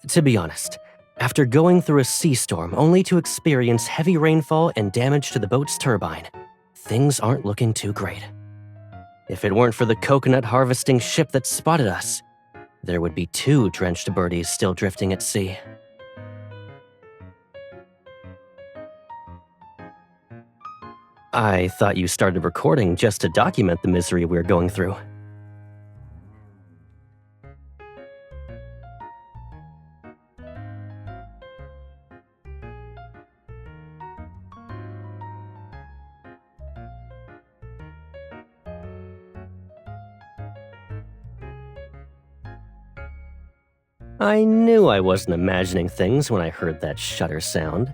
To be honest, after going through a sea storm only to experience heavy rainfall and damage to the boat's turbine, things aren't looking too great. If it weren't for the coconut harvesting ship that spotted us, there would be 2 drenched birdies still drifting at sea. I thought you started recording just to document the misery we're going through. I knew I wasn't imagining things when I heard that shutter sound.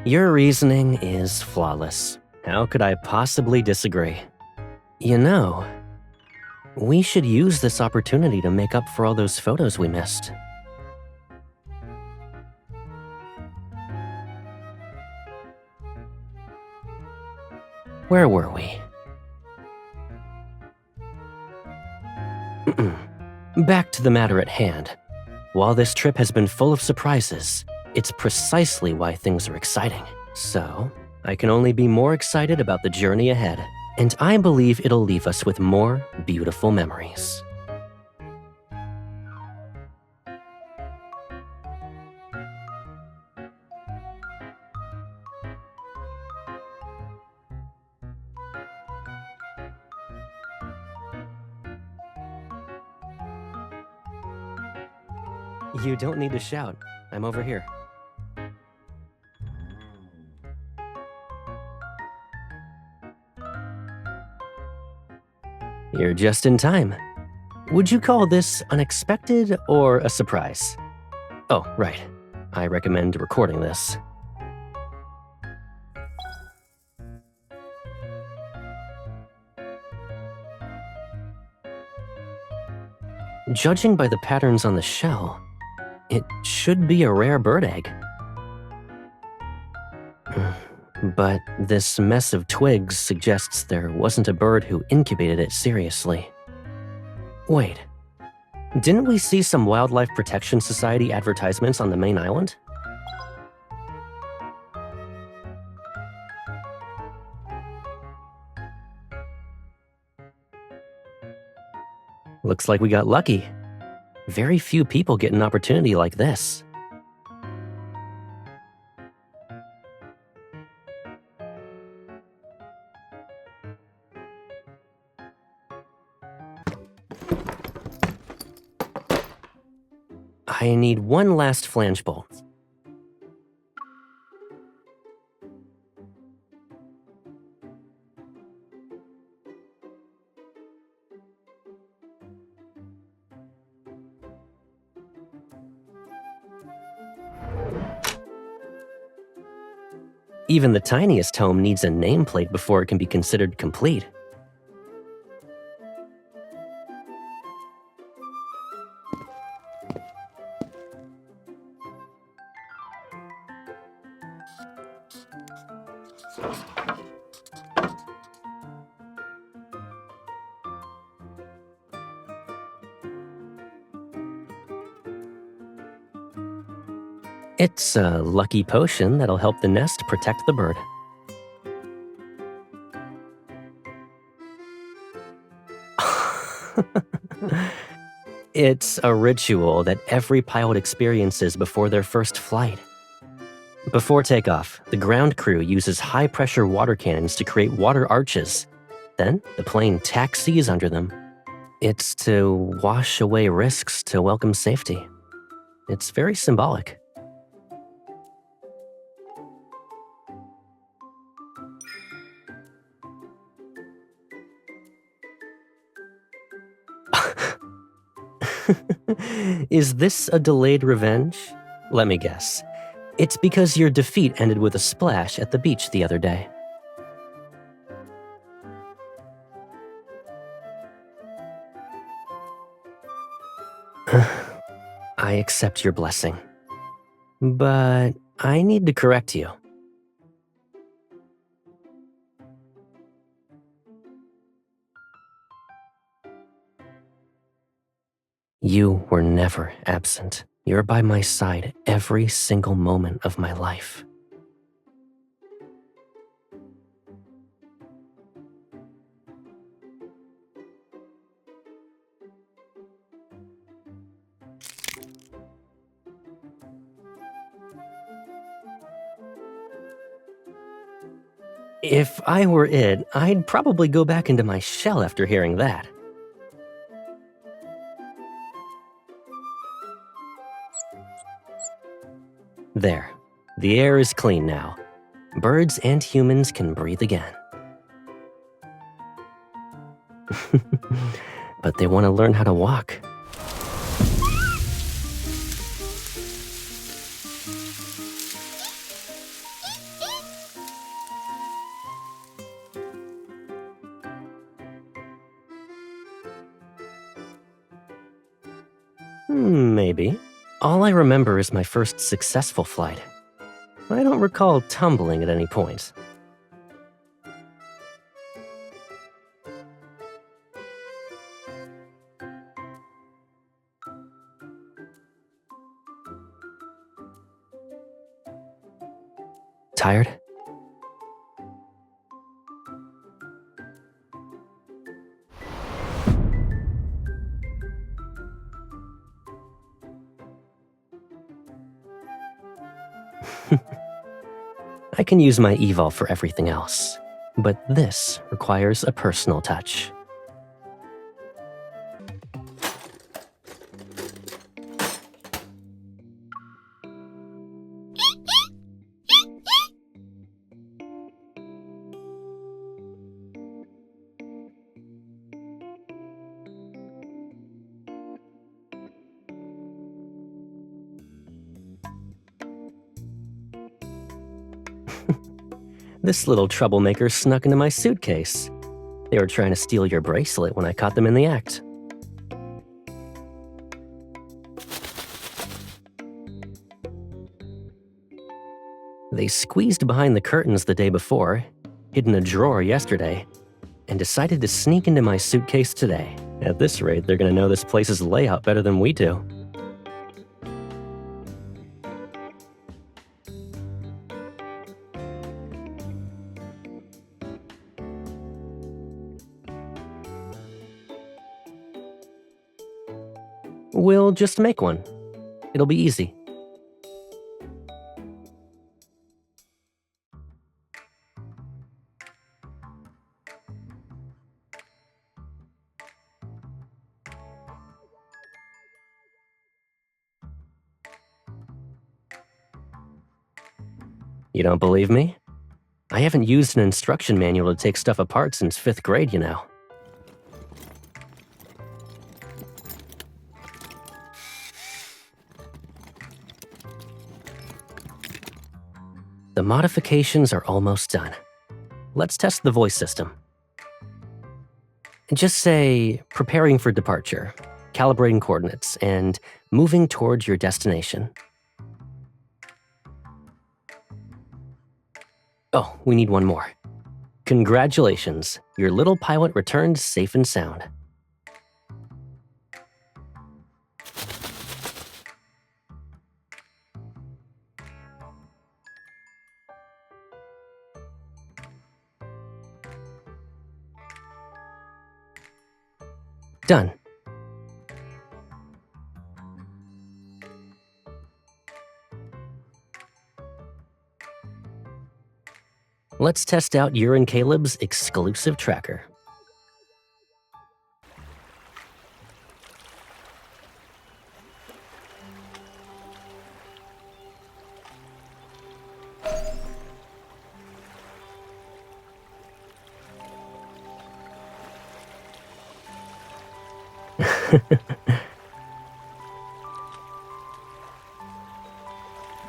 Your reasoning is flawless. How could I possibly disagree? You know, we should use this opportunity to make up for all those photos we missed. Where were we? Back to the matter at hand. While this trip has been full of surprises, it's precisely why things are exciting. So, I can only be more excited about the journey ahead, and I believe it'll leave us with more beautiful memories. You don't need to shout. I'm over here. You're just in time. Would you call this unexpected or a surprise? Oh, right. I recommend recording this. Judging by the patterns on the shell, it should be a rare bird egg. But this mess of twigs suggests there wasn't a bird who incubated it seriously. Wait, didn't we see some Wildlife Protection Society advertisements on the main island? Looks like we got lucky. Very few people get an opportunity like this. I need one last flange bolt. Even the tiniest tome needs a nameplate before it can be considered complete. It's a lucky potion that'll help the nest protect the bird. It's a ritual that every pilot experiences before their first flight. Before takeoff, the ground crew uses high-pressure water cannons to create water arches. Then, the plane taxis under them. It's to wash away risks to welcome safety. It's very symbolic. Is this a delayed revenge? Let me guess. It's because your defeat ended with a splash at the beach the other day. I accept your blessing. But I need to correct you. You were never absent. You're by my side every single moment of my life. If I were it, I'd probably go back into my shell after hearing that. There. The air is clean now. Birds and humans can breathe again. But they want to learn how to walk. Maybe. All I remember is my first successful flight. I don't recall tumbling at any point. Tired? I can use my evol for everything else, but this requires a personal touch. This little troublemaker snuck into my suitcase. They were trying to steal your bracelet when I caught them in the act. They squeezed behind the curtains the day before, hid in a drawer yesterday, and decided to sneak into my suitcase today. At this rate, they're gonna know this place's layout better than we do. We'll just make one. It'll be easy. You don't believe me? I haven't used an instruction manual to take stuff apart since 5th grade, you know. The modifications are almost done. Let's test the voice system. Just say, preparing for departure, calibrating coordinates, and moving towards your destination. Oh, we need one more. Congratulations, your little pilot returned safe and sound. Done. Let's test out your and Caleb's exclusive tracker.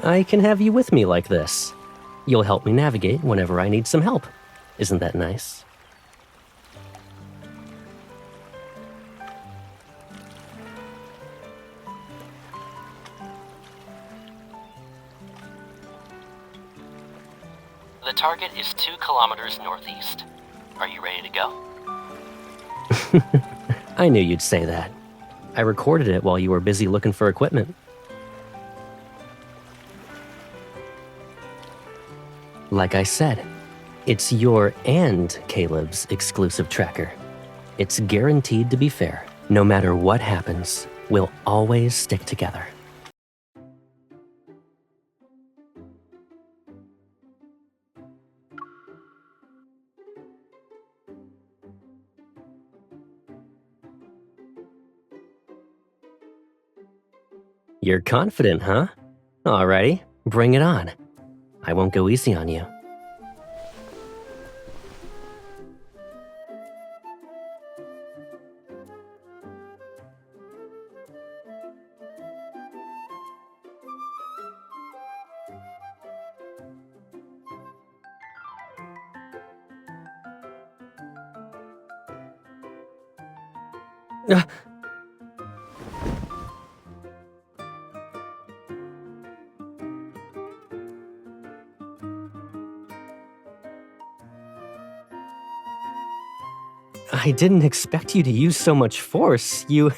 I can have you with me like this. You'll help me navigate whenever I need some help. Isn't that nice? The target is 2 kilometers northeast. Are you ready to go? I knew you'd say that. I recorded it while you were busy looking for equipment. Like I said, it's your and Caleb's exclusive tracker. It's guaranteed to be fair. No matter what happens, we'll always stick together. You're confident, huh? Alrighty, bring it on. I won't go easy on you. I didn't expect you to use so much force. You...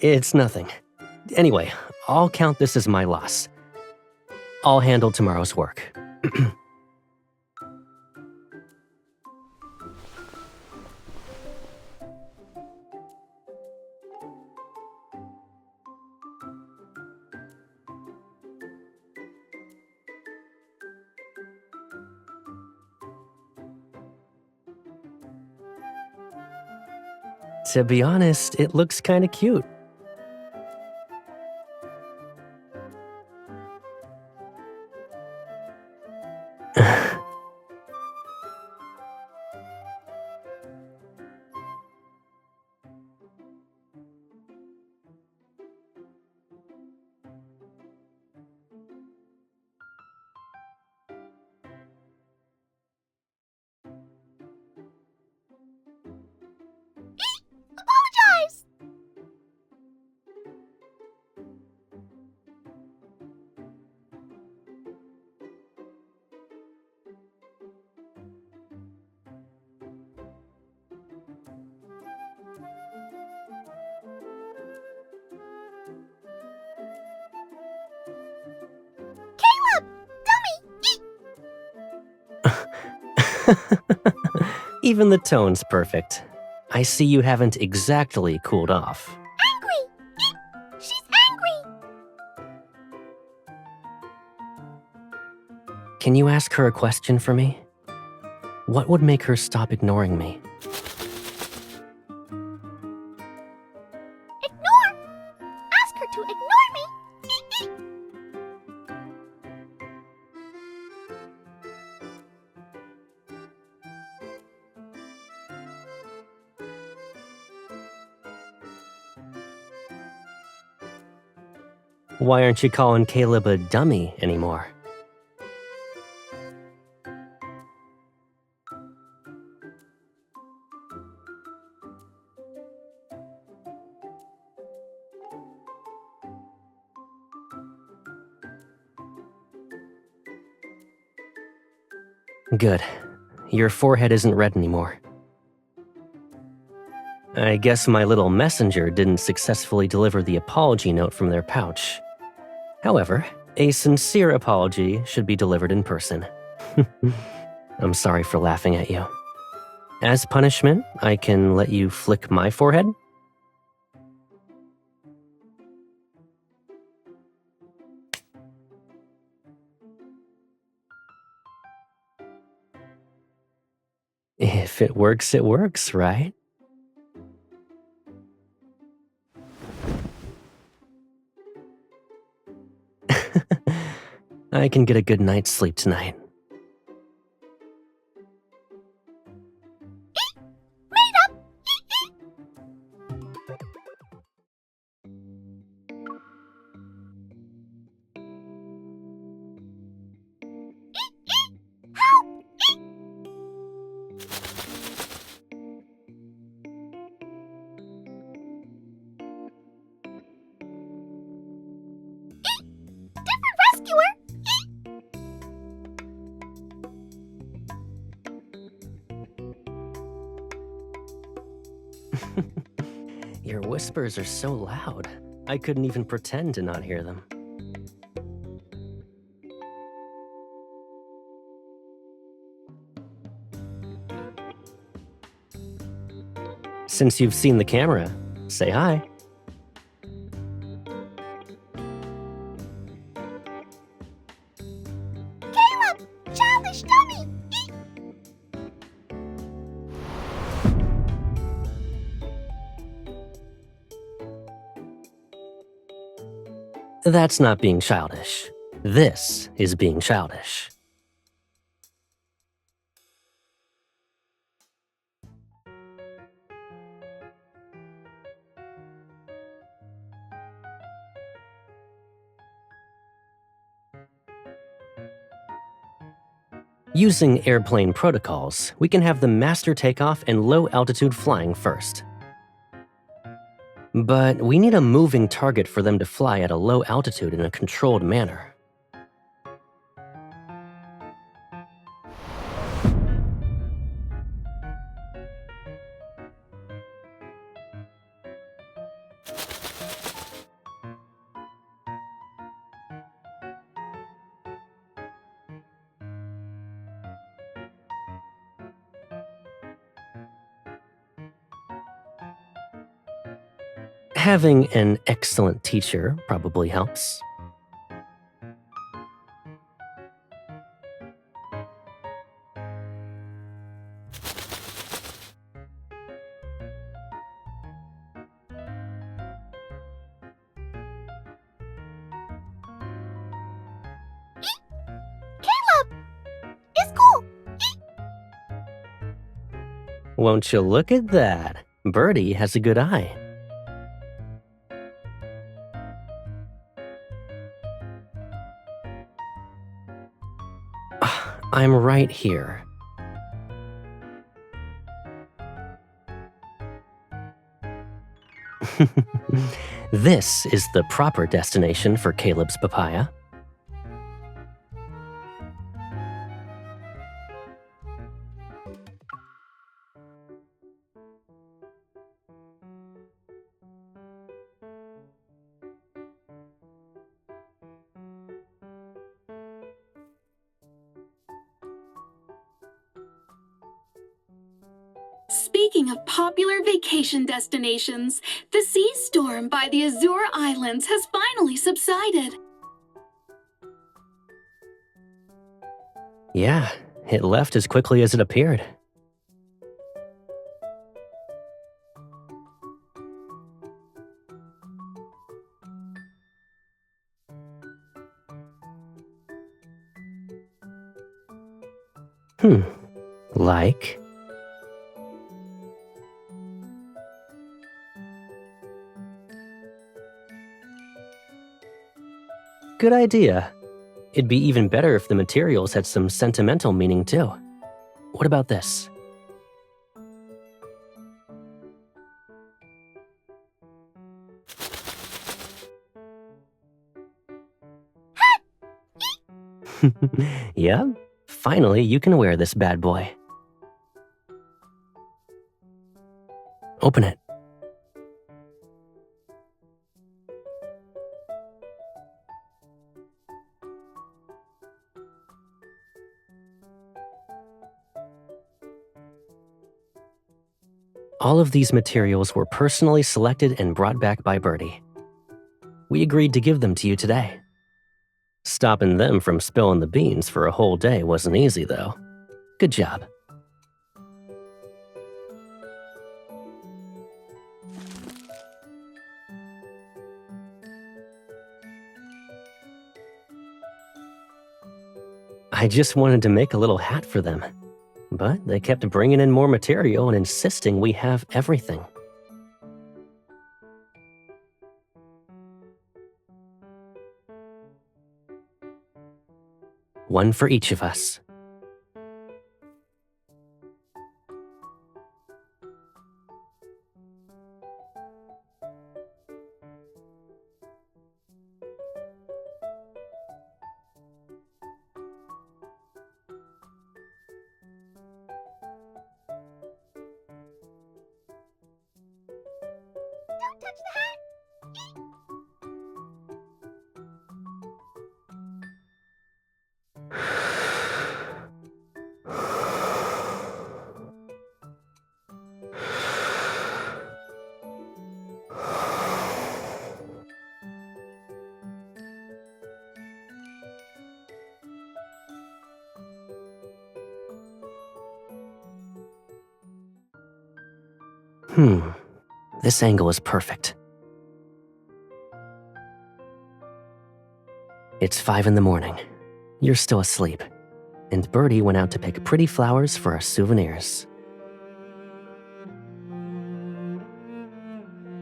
It's nothing. Anyway, I'll count this as my loss. I'll handle tomorrow's work. To be honest, it looks kinda cute. Apologize! Caleb! Dummy! Even the tone's perfect. I see you haven't exactly cooled off. Angry! She's angry! Can you ask her a question for me? What would make her stop ignoring me? Ignore! Ask her to ignore me! Why aren't you calling Caleb a dummy anymore? Good. Your forehead isn't red anymore. I guess my little messenger didn't successfully deliver the apology note from their pouch. However, a sincere apology should be delivered in person. I'm sorry for laughing at you. As punishment, I can let you flick my forehead? If it works, right? I can get a good night's sleep tonight. Made up! Help! Different rescuer! Your whispers are so loud, I couldn't even pretend to not hear them. Since you've seen the camera, say hi. Caleb! Childish dummy! That's not being childish. This is being childish. Using airplane protocols, we can have them master takeoff and low-altitude flying first. But we need a moving target for them to fly at a low altitude in a controlled manner. Having an excellent teacher probably helps. Caleb! It's cool! Won't you look at that? Birdie has a good eye. I'm right here. This is the proper destination for Caleb's papaya. Speaking of popular vacation destinations, the sea storm by the Azure Islands has finally subsided. Yeah, it left as quickly as it appeared. Like? Good idea. It'd be even better if the materials had some sentimental meaning too. What about this? Yeah, finally you can wear this bad boy. Open it. All of these materials were personally selected and brought back by Birdie. We agreed to give them to you today. Stopping them from spilling the beans for a whole day wasn't easy, though. Good job. I just wanted to make a little hat for them, but they kept bringing in more material and insisting we have everything. One for each of us. touch the hat? This angle is perfect. It's 5 in the morning. You're still asleep, and Birdie went out to pick pretty flowers for our souvenirs.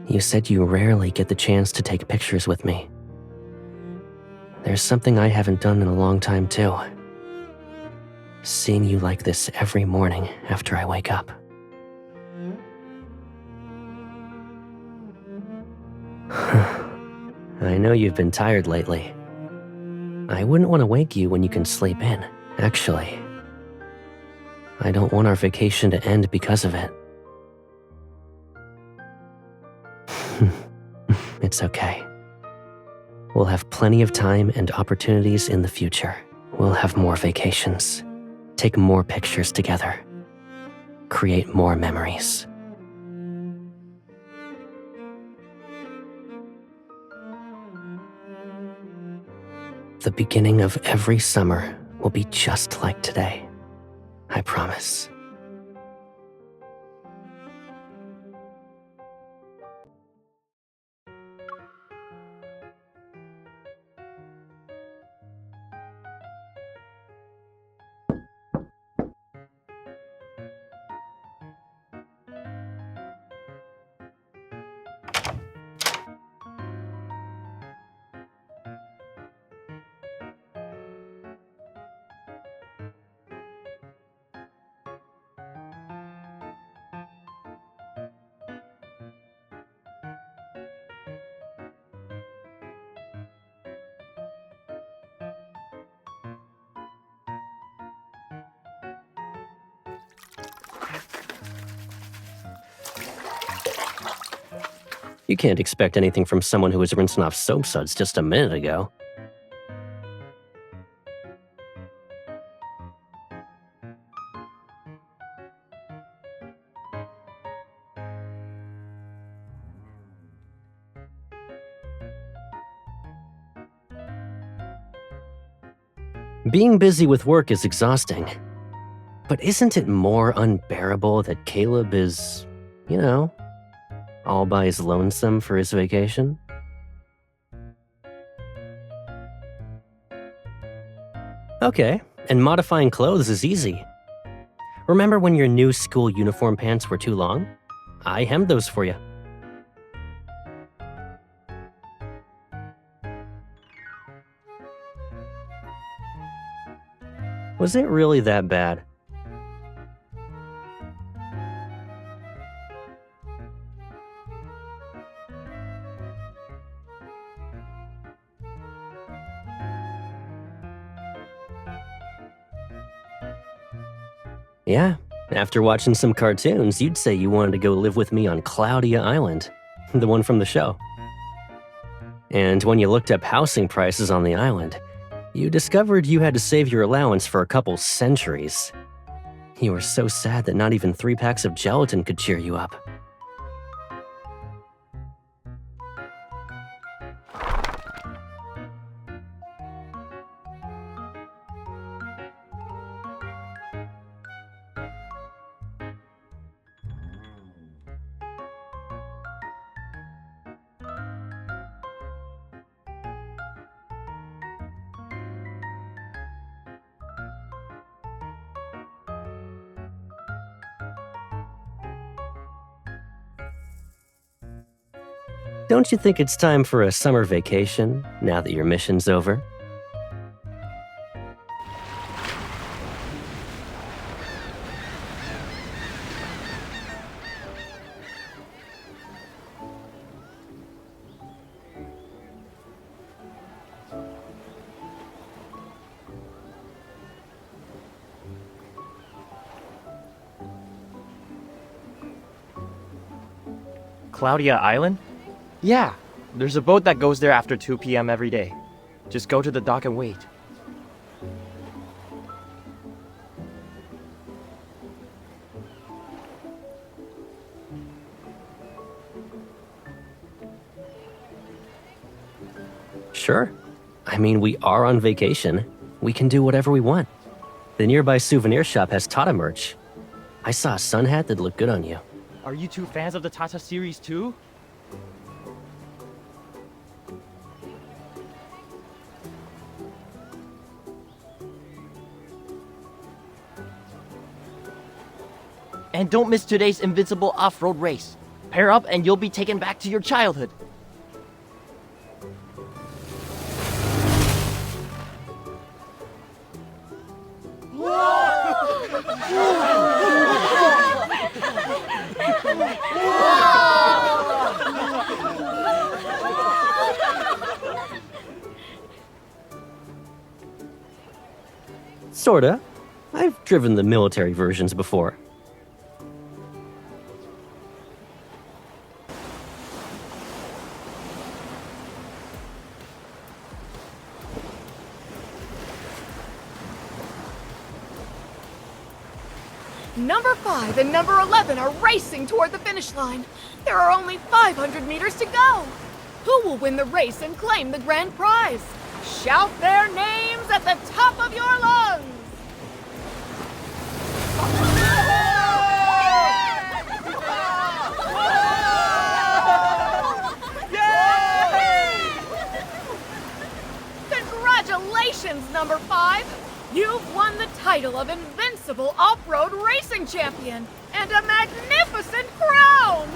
You said you rarely get the chance to take pictures with me. There's something I haven't done in a long time, too. Seeing you like this every morning after I wake up. I know you've been tired lately. I wouldn't want to wake you when you can sleep in, actually. I don't want our vacation to end because of it. It's okay. We'll have plenty of time and opportunities in the future. We'll have more vacations, take more pictures together, create more memories. The beginning of every summer will be just like today. I promise. You can't expect anything from someone who was rinsing off soap suds just a minute ago. Being busy with work is exhausting. But isn't it more unbearable that Caleb is, all by his lonesome for his vacation? Okay, and modifying clothes is easy. Remember when your new school uniform pants were too long? I hemmed those for you. Was it really that bad? Yeah, after watching some cartoons, you'd say you wanted to go live with me on Cloudia Island, the one from the show. And when you looked up housing prices on the island, you discovered you had to save your allowance for a couple centuries. You were so sad that not even 3 packs of gelatin could cheer you up. Don't you think it's time for a summer vacation, now that your mission's over? Cloudia Island? Yeah, there's a boat that goes there after 2 p.m. every day. Just go to the dock and wait. Sure. I mean, we are on vacation. We can do whatever we want. The nearby souvenir shop has Tata merch. I saw a sun hat that looked good on you. Are you two fans of the Tata series too? And don't miss today's invincible off-road race. Pair up and you'll be taken back to your childhood. Sorta. I've driven the military versions before. Number 5 and number 11 are racing toward the finish line. There are only 500 meters to go. Who will win the race and claim the grand prize? Shout their names at the top of your lungs! Congratulations, number 5! You've won the title of Invincible Off-Road Racing Champion and a magnificent crown!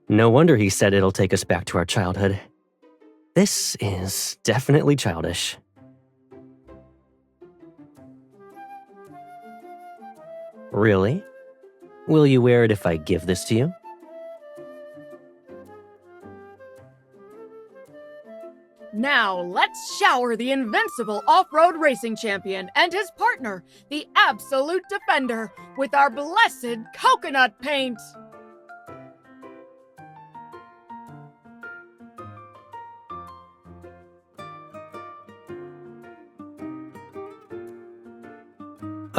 No wonder he said it'll take us back to our childhood. This is definitely childish. Really? Will you wear it if I give this to you? Now, let's shower the Invincible Off-Road Racing Champion and his partner, the Absolute Defender, with our blessed coconut paint!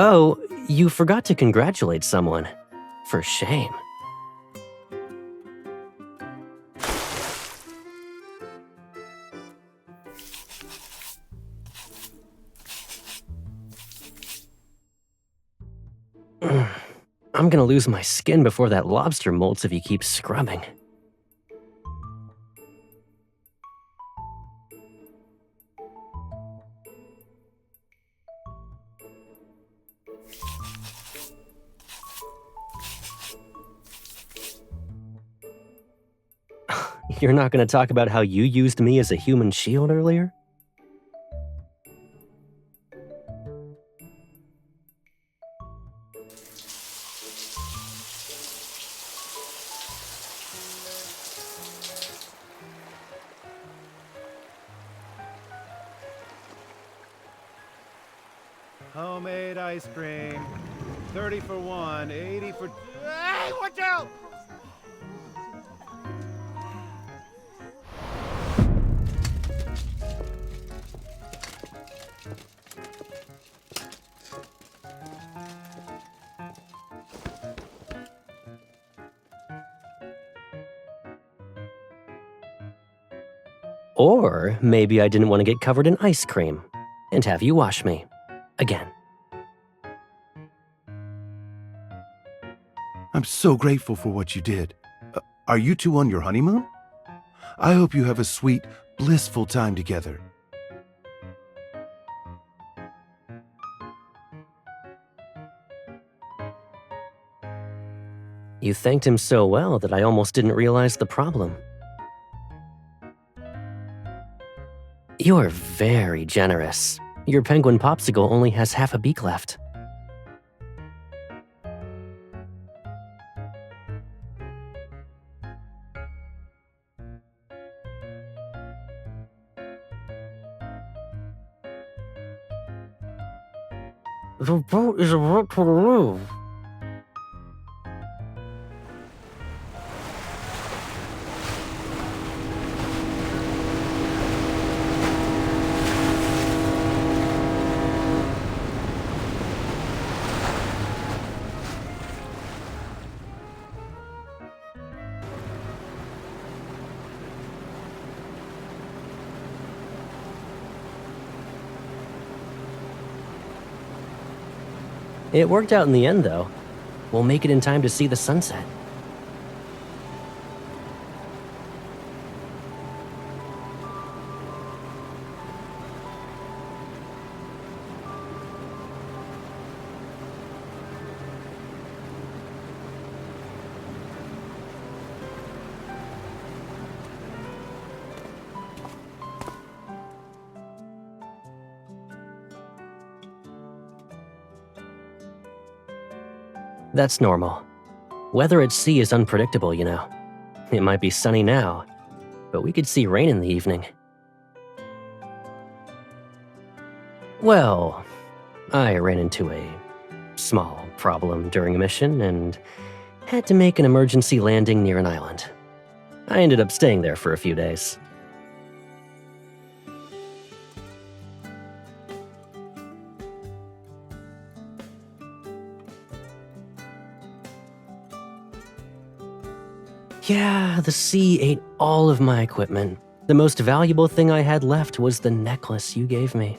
Oh, you forgot to congratulate someone. For shame. I'm gonna lose my skin before that lobster molts if you keep scrubbing. You're not gonna talk about how you used me as a human shield earlier? Homemade ice cream. 30 for one, 80 for... Hey, watch out! Or maybe I didn't want to get covered in ice cream and have you wash me. Again. I'm so grateful for what you did. Are you two on your honeymoon? I hope you have a sweet, blissful time together. You thanked him so well that I almost didn't realize the problem. You're very generous. Your penguin popsicle only has half a beak left. The boat is about to move. It worked out in the end, though. We'll make it in time to see the sunset. That's normal. Weather at sea is unpredictable, you know. It might be sunny now, but we could see rain in the evening. Well, I ran into a small problem during a mission and had to make an emergency landing near an island. I ended up staying there for a few days. Yeah, the sea ate all of my equipment. The most valuable thing I had left was the necklace you gave me.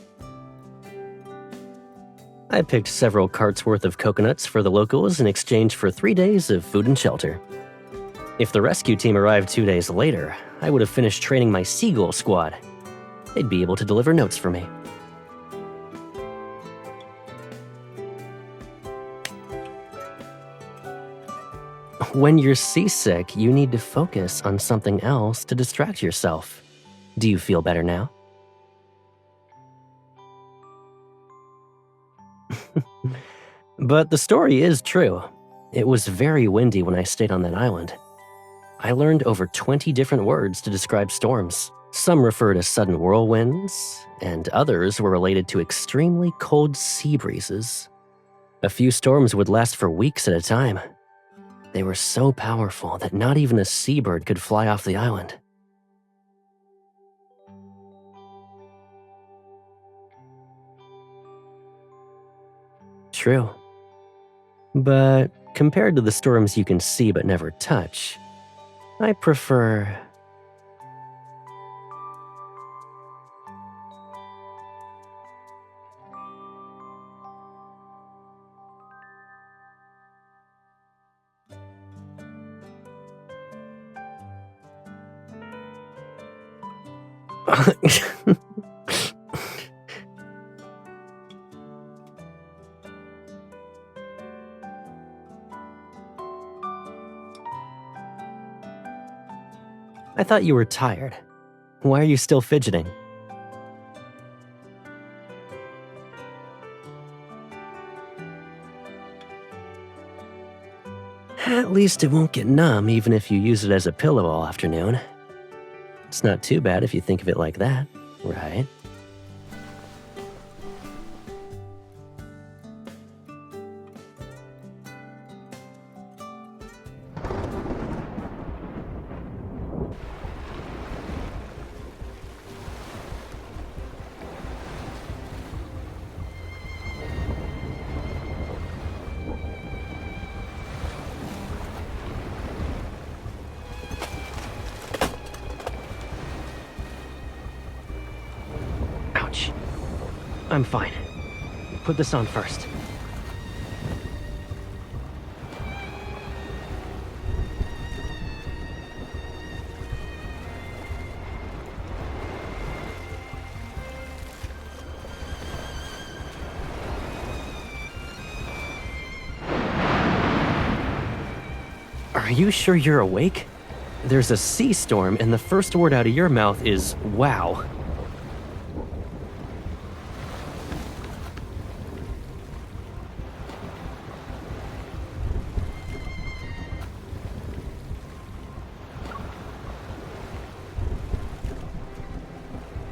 I picked several carts worth of coconuts for the locals in exchange for 3 days of food and shelter. If the rescue team arrived 2 days later, I would have finished training my Seagull squad. They'd be able to deliver notes for me. When you're seasick, you need to focus on something else to distract yourself. Do you feel better now? But the story is true. It was very windy when I stayed on that island. I learned over 20 different words to describe storms. Some refer to sudden whirlwinds, and others were related to extremely cold sea breezes. A few storms would last for weeks at a time. They were so powerful that not even a seabird could fly off the island. True. But compared to the storms you can see but never touch, I prefer... I thought you were tired. Why are you still fidgeting? At least it won't get numb even if you use it as a pillow all afternoon. It's not too bad if you think of it like that, right? Ouch. I'm fine. Put this on first. Are you sure you're awake? There's a sea storm, and the first word out of your mouth is wow.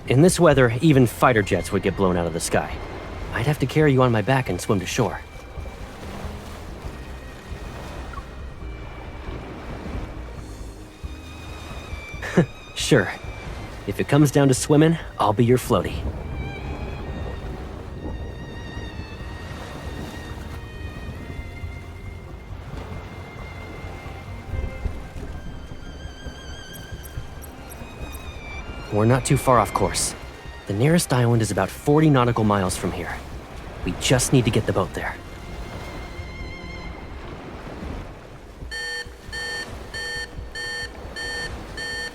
In this weather, even fighter jets would get blown out of the sky. I'd have to carry you on my back and swim to shore. Sure. If it comes down to swimming, I'll be your floaty. We're not too far off course. The nearest island is about 40 nautical miles from here. We just need to get the boat there.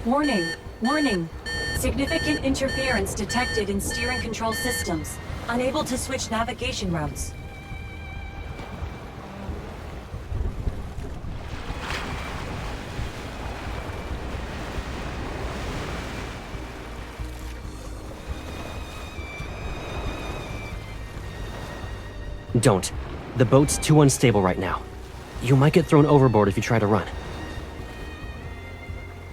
Warning, warning. Significant interference detected in steering control systems. Unable to switch navigation routes. Don't. The boat's too unstable right now. You might get thrown overboard if you try to run.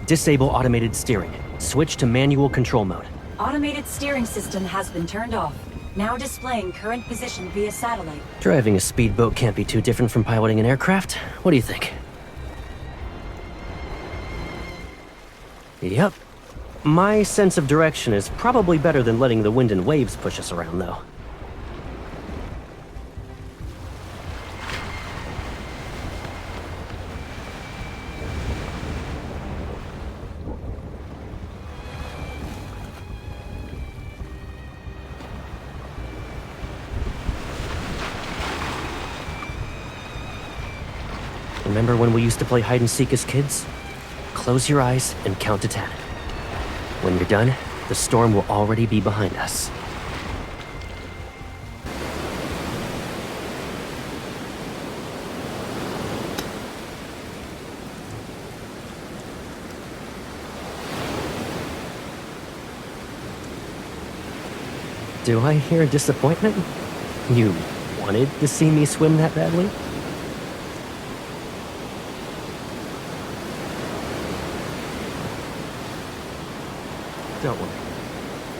Disable automated steering. Switch to manual control mode. Automated steering system has been turned off. Now displaying current position via satellite. Driving a speedboat can't be too different from piloting an aircraft. What do you think? Yep. My sense of direction is probably better than letting the wind and waves push us around, though. Remember when we used to play hide and seek as kids? Close your eyes and count to 10. When you're done, the storm will already be behind us. Do I hear disappointment? You wanted to see me swim that badly? Don't worry.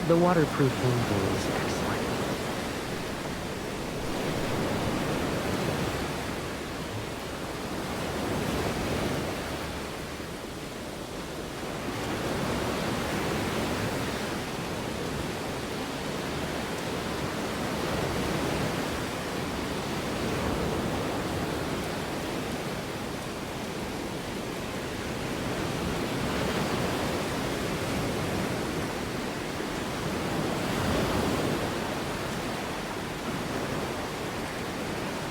The waterproofing is excellent.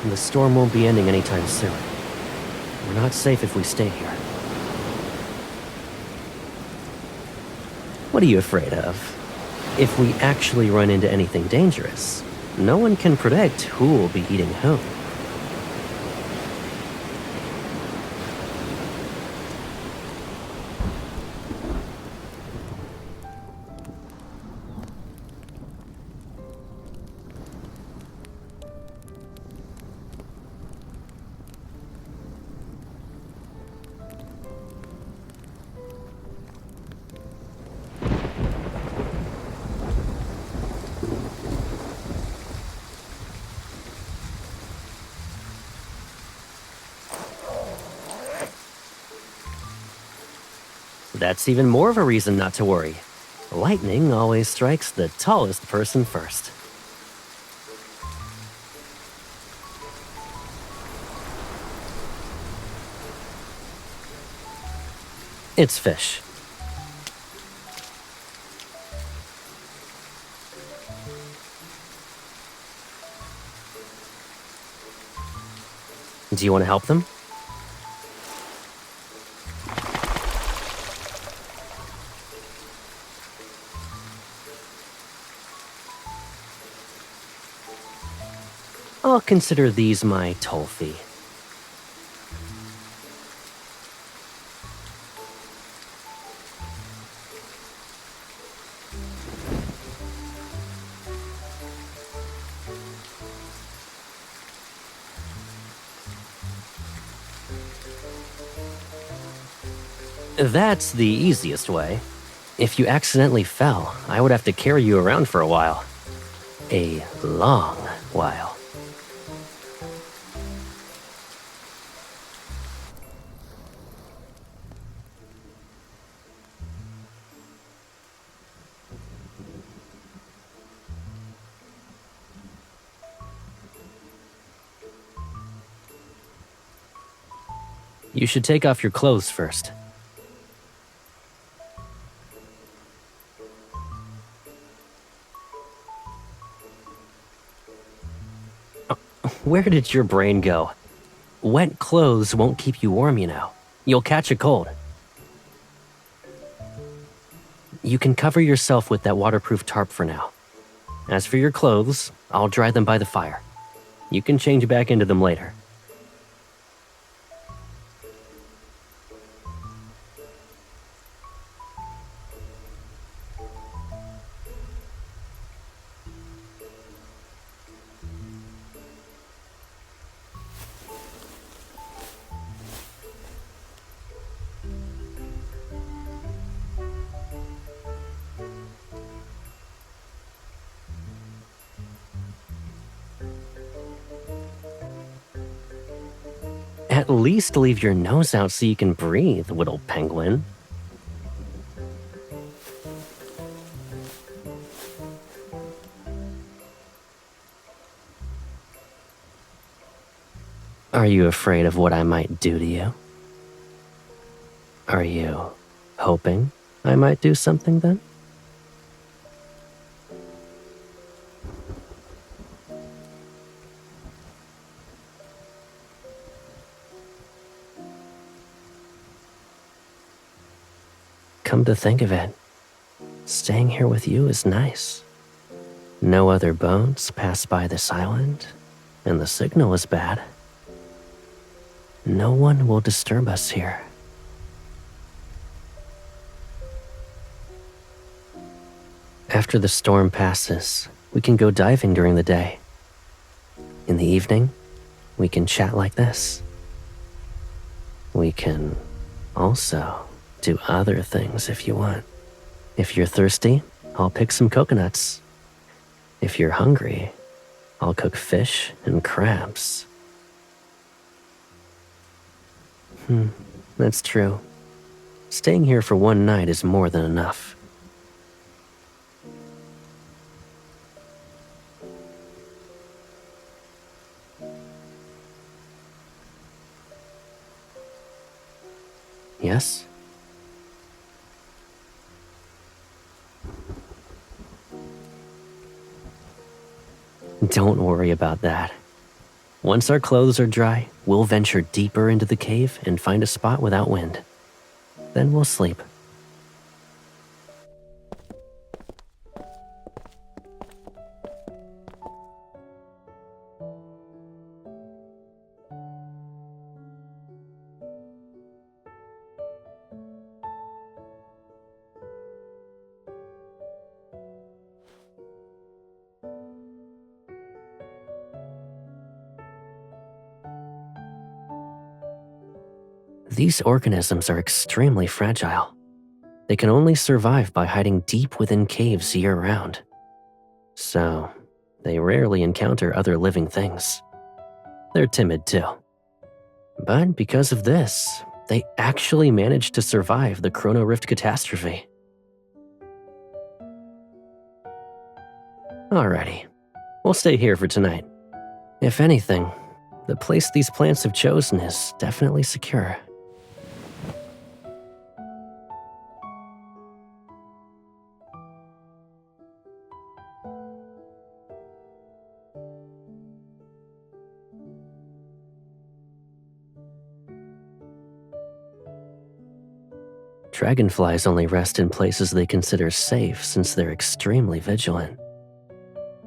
The storm won't be ending anytime soon. We're not safe if we stay here. What are you afraid of? If we actually run into anything dangerous, no one can predict who will be eating who. That's even more of a reason not to worry. Lightning always strikes the tallest person first. It's fish. Do you want to help them? I'll consider these my toll fee. That's the easiest way. If you accidentally fell, I would have to carry you around for a while. A long while. You should take off your clothes first. Where did your brain go? Wet clothes won't keep you warm, you know. You'll catch a cold. You can cover yourself with that waterproof tarp for now. As for your clothes, I'll dry them by the fire. You can change back into them later. At least leave your nose out so you can breathe, little penguin. Are you afraid of what I might do to you? Are you hoping I might do something then? Come to think of it, staying here with you is nice. No other boats pass by this island, and the signal is bad. No one will disturb us here. After the storm passes, we can go diving during the day. In the evening, we can chat like this. We can also do other things if you want. If you're thirsty, I'll pick some coconuts. If you're hungry, I'll cook fish and crabs. That's true. Staying here for one night is more than enough. Yes? Don't worry about that. Once our clothes are dry, we'll venture deeper into the cave and find a spot without wind. Then we'll sleep. These organisms are extremely fragile. They can only survive by hiding deep within caves year-round. So, they rarely encounter other living things. They're timid too. But because of this, they actually managed to survive the Chrono Rift catastrophe. Alrighty, we'll stay here for tonight. If anything, the place these plants have chosen is definitely secure. Dragonflies only rest in places they consider safe since they're extremely vigilant.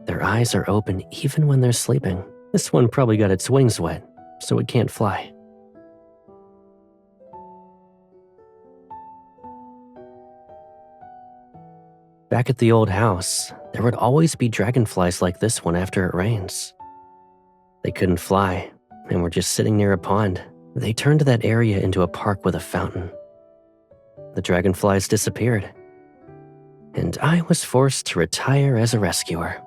Their eyes are open even when they're sleeping. This one probably got its wings wet, so it can't fly. Back at the old house, there would always be dragonflies like this one after it rains. They couldn't fly, and were just sitting near a pond. They turned that area into a park with a fountain. The dragonflies disappeared, and I was forced to retire as a rescuer.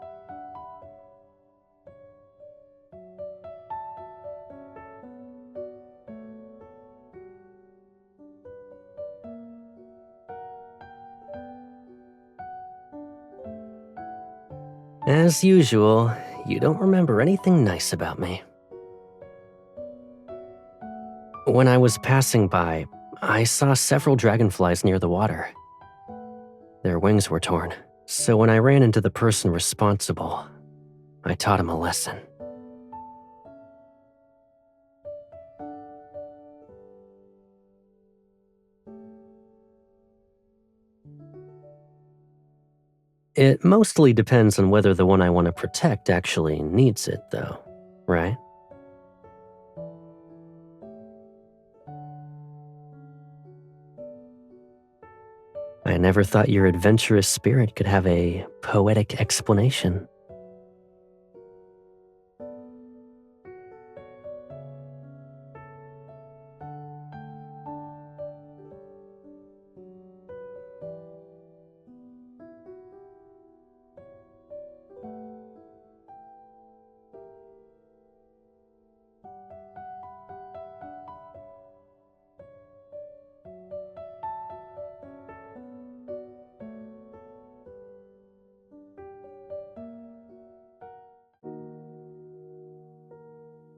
As usual, you don't remember anything nice about me. When I was passing by, I saw several dragonflies near the water. Their wings were torn, so when I ran into the person responsible, I taught him a lesson. It mostly depends on whether the one I want to protect actually needs it, though, right? I never thought your adventurous spirit could have a poetic explanation.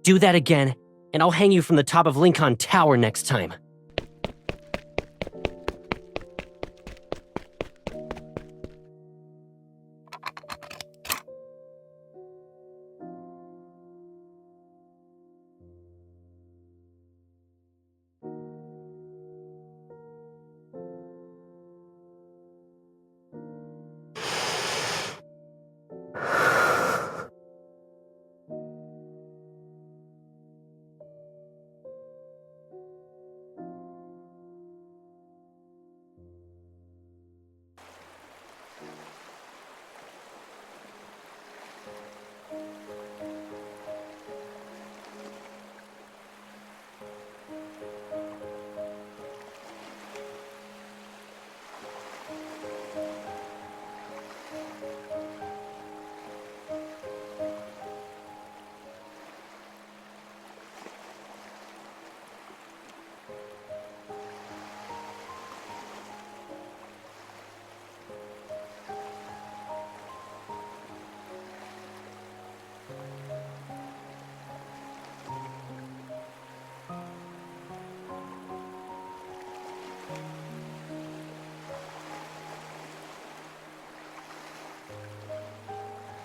Do that again, and I'll hang you from the top of Lincoln Tower next time.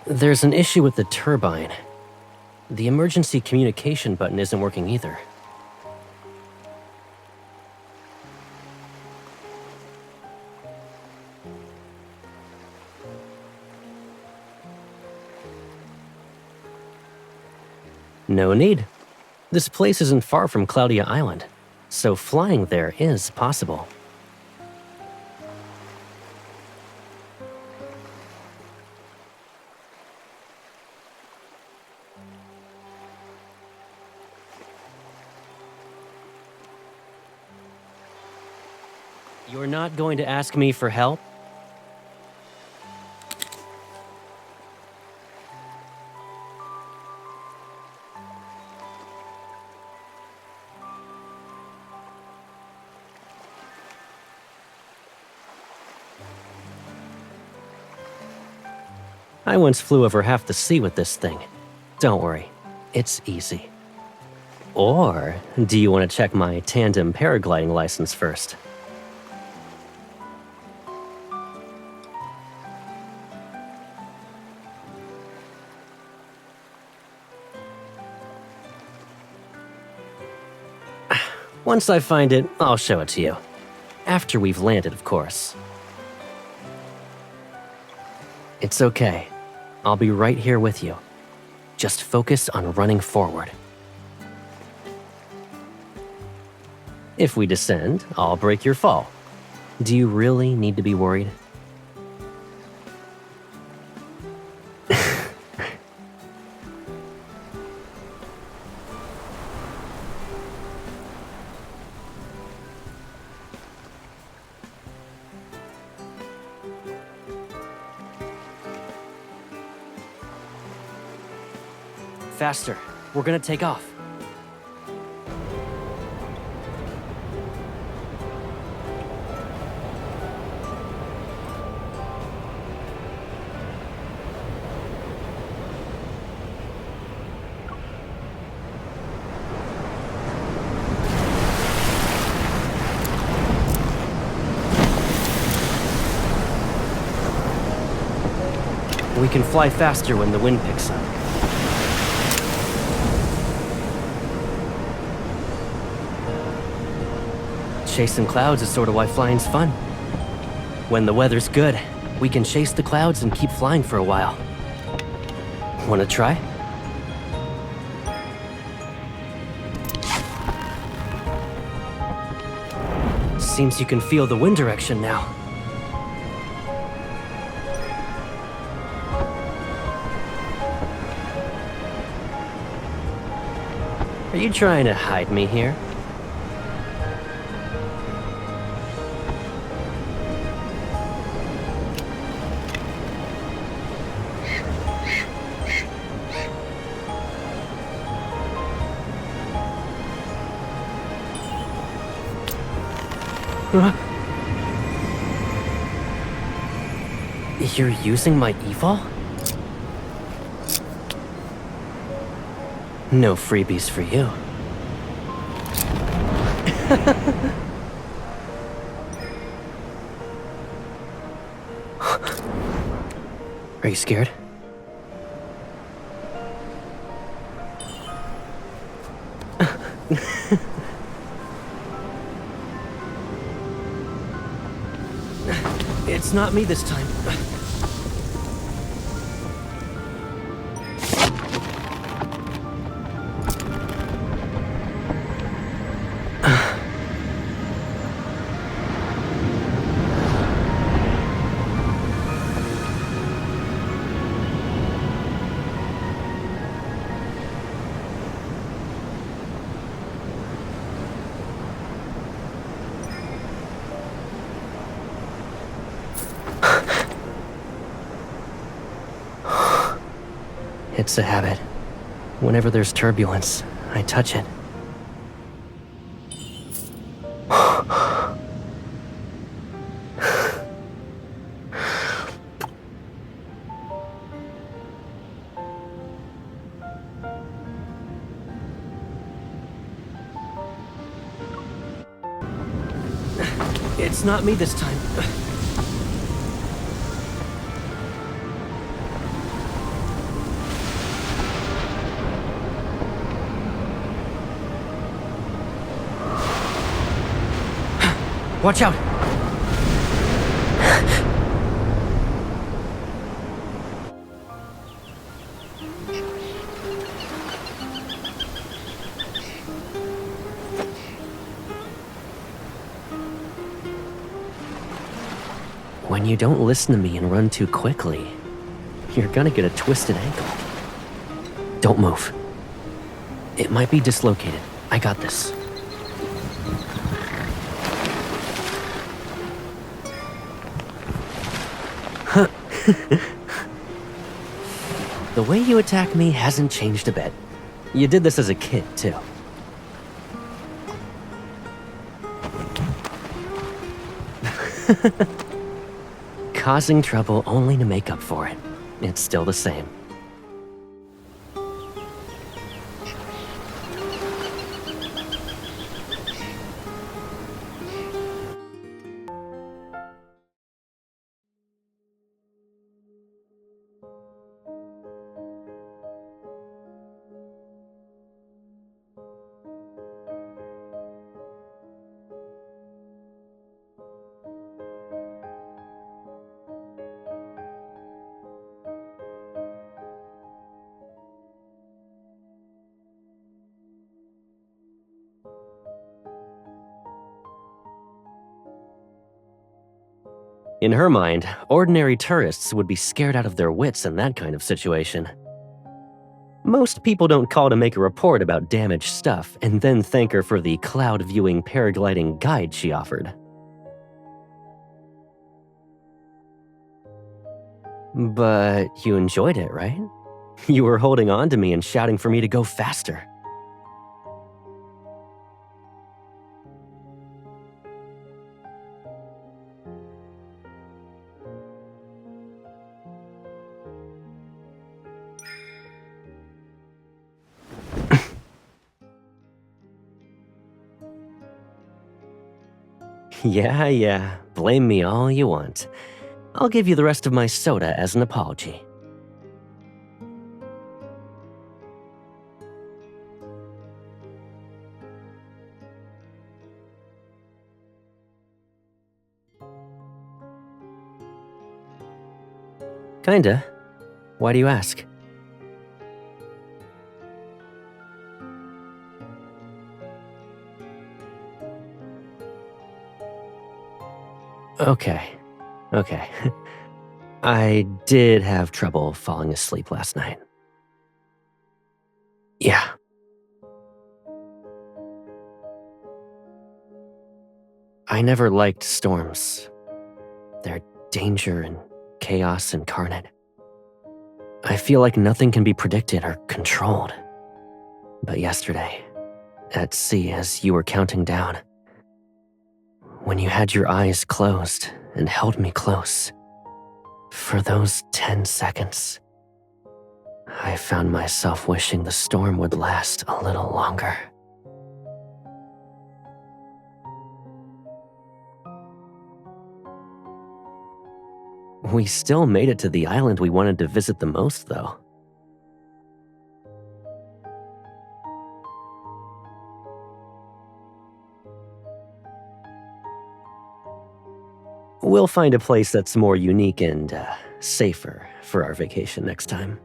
There's an issue with the turbine. The emergency communication button isn't working either. No need. This place isn't far from Cloudia Island, so flying there is possible. You're not going to ask me for help? I once flew over half the sea with this thing. Don't worry, it's easy. Or do you want to check my tandem paragliding license first? Once I find it, I'll show it to you. After we've landed, of course. It's okay. I'll be right here with you. Just focus on running forward. If we descend, I'll break your fall. Do you really need to be worried? Faster. We're gonna take off. We can fly faster when the wind picks up. Chasing clouds is sort of why flying's fun. When the weather's good, we can chase the clouds and keep flying for a while. Wanna try? Seems you can feel the wind direction now. Are you trying to hide me here? You're using my evil? No freebies for you. Are you scared? It's not me this time. It's a habit. Whenever there's turbulence, I touch it. It's not me this time. Watch out! When you don't listen to me and run too quickly, you're gonna get a twisted ankle. Don't move. It might be dislocated. I got this. The way you attack me hasn't changed a bit. You did this as a kid, too. Causing trouble only to make up for it. It's still the same. In her mind, ordinary tourists would be scared out of their wits in that kind of situation. Most people don't call to make a report about damaged stuff and then thank her for the cloud-viewing paragliding guide she offered. But you enjoyed it, right? You were holding on to me and shouting for me to go faster. Yeah, blame me all you want. I'll give you the rest of my soda as an apology. Kinda. Why do you ask? Okay. I did have trouble falling asleep last night. Yeah. I never liked storms. They're danger and chaos incarnate. I feel like nothing can be predicted or controlled. But yesterday, at sea as you were counting down, when you had your eyes closed and held me close, for those 10 seconds, I found myself wishing the storm would last a little longer. We still made it to the island we wanted to visit the most, though. We'll find a place that's more unique and safer for our vacation next time.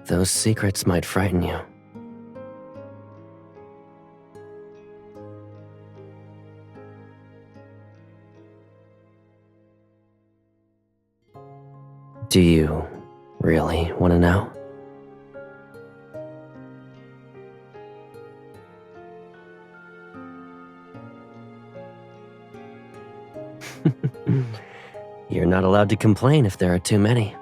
Those secrets might frighten you. Do you really want to know? You're not allowed to complain if there are too many.